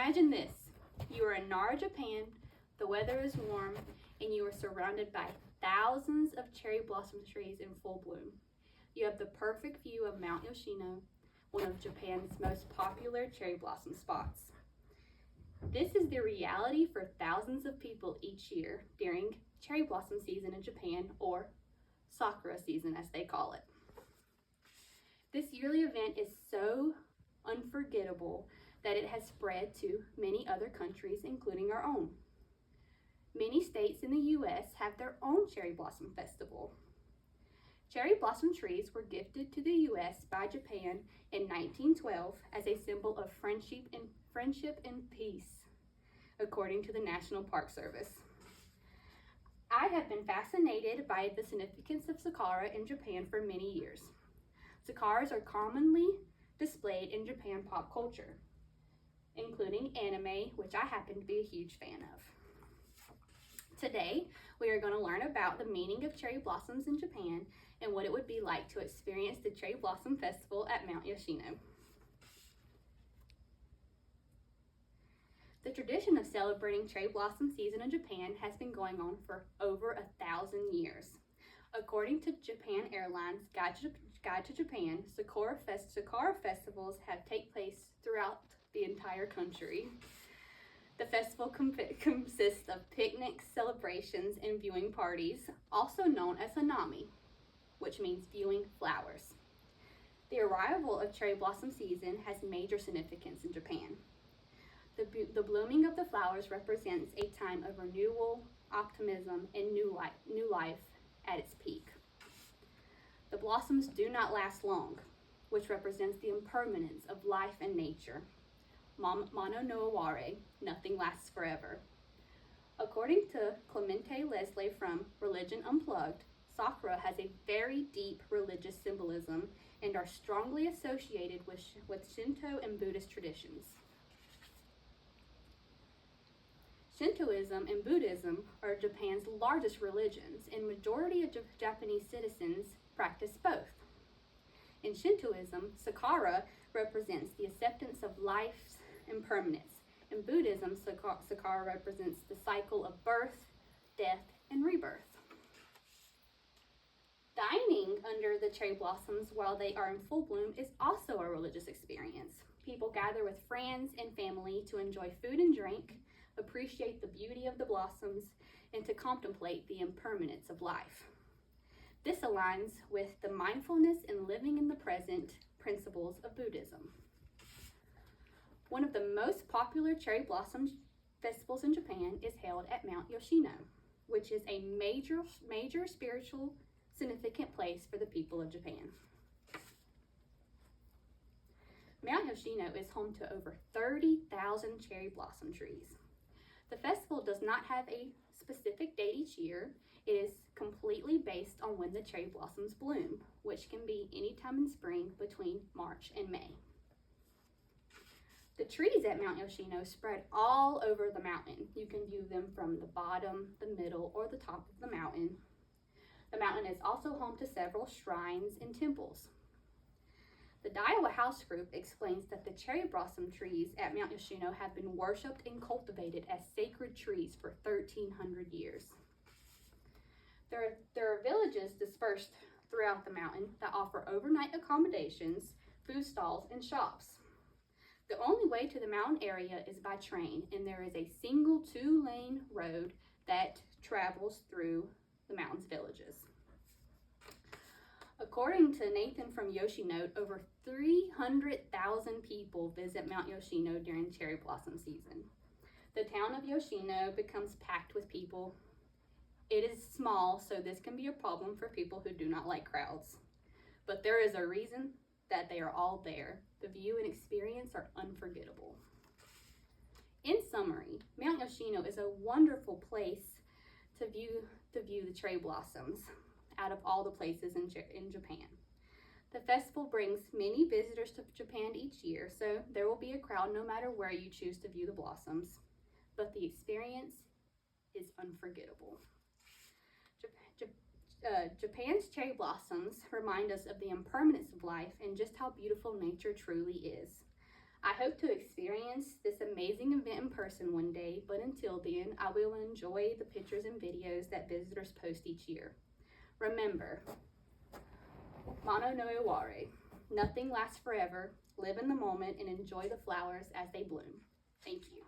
Imagine this. You are in Nara, Japan, the weather is warm, and you are surrounded by thousands of cherry blossom trees in full bloom. You have the perfect view of Mount Yoshino, one of Japan's most popular cherry blossom spots. This is the reality for thousands of people each year during cherry blossom season in Japan, or Sakura season as they call it. This yearly event is so unforgettable that it has spread to many other countries, including our own. Many states in the U.S. have their own cherry blossom festival. Cherry blossom trees were gifted to the U.S. by Japan in 1912 as a symbol of friendship and peace, according to the National Park Service. I have been fascinated by the significance of sakura in Japan for many years. Sakuras are commonly displayed in Japan pop culture, including anime, which I happen to be a huge fan of. Today, we are going to learn about the meaning of cherry blossoms in Japan and what it would be like to experience the Cherry Blossom Festival at Mount Yoshino. The tradition of celebrating cherry blossom season in Japan has been going on for over 1,000 years. According to Japan Airlines Guide to Japan, Sakura festivals have taken place throughout the entire country. The festival consists of picnics, celebrations, and viewing parties, also known as hanami, which means viewing flowers. The arrival of cherry blossom season has major significance in Japan. The blooming of the flowers represents a time of renewal, optimism, and new life at its peak. The blossoms do not last long, which represents the impermanence of life and nature. Mono no aware, nothing lasts forever. According to Clemente Leslie from Religion Unplugged, sakura has a very deep religious symbolism and are strongly associated with Shinto and Buddhist traditions. Shintoism and Buddhism are Japan's largest religions, and majority of Japanese citizens practice both. In Shintoism, sakura represents the acceptance of life's impermanence. In Buddhism, sakura represents the cycle of birth, death, and rebirth. Dining under the cherry blossoms while they are in full bloom is also a religious experience. People gather with friends and family to enjoy food and drink, appreciate the beauty of the blossoms, and to contemplate the impermanence of life. This aligns with the mindfulness and living in the present principles of Buddhism. One of the most popular cherry blossom festivals in Japan is held at Mount Yoshino, which is a major spiritual significant place for the people of Japan. Mount Yoshino is home to over 30,000 cherry blossom trees. The festival does not have a specific date each year. It is completely based on when the cherry blossoms bloom, which can be any time in spring between March and May. The trees at Mount Yoshino spread all over the mountain. You can view them from the bottom, the middle, or the top of the mountain. The mountain is also home to several shrines and temples. The Daiwa House Group explains that the cherry blossom trees at Mount Yoshino have been worshipped and cultivated as sacred trees for 1,300 years. There are villages dispersed throughout the mountain that offer overnight accommodations, food stalls, and shops. The only way to the mountain area is by train, and there is a single 2-lane road that travels through the mountain's villages. According to Nathan from Yoshinote, over 300,000 people visit Mount Yoshino during cherry blossom season. The town of Yoshino becomes packed with people. It is small, so this can be a problem for people who do not like crowds. But there is a reason that they are all there. The view and experience are unforgettable. In summary, Mount Yoshino is a wonderful place to view the cherry blossoms out of all the places in Japan. The festival brings many visitors to Japan each year, so there will be a crowd no matter where you choose to view the blossoms, but the experience is unforgettable. Japan's cherry blossoms remind us of the impermanence of life and just how beautiful nature truly is. I hope to experience this amazing event in person one day, but until then, I will enjoy the pictures and videos that visitors post each year. Remember, Mano no Iware, nothing lasts forever. Live in the moment and enjoy the flowers as they bloom. Thank you.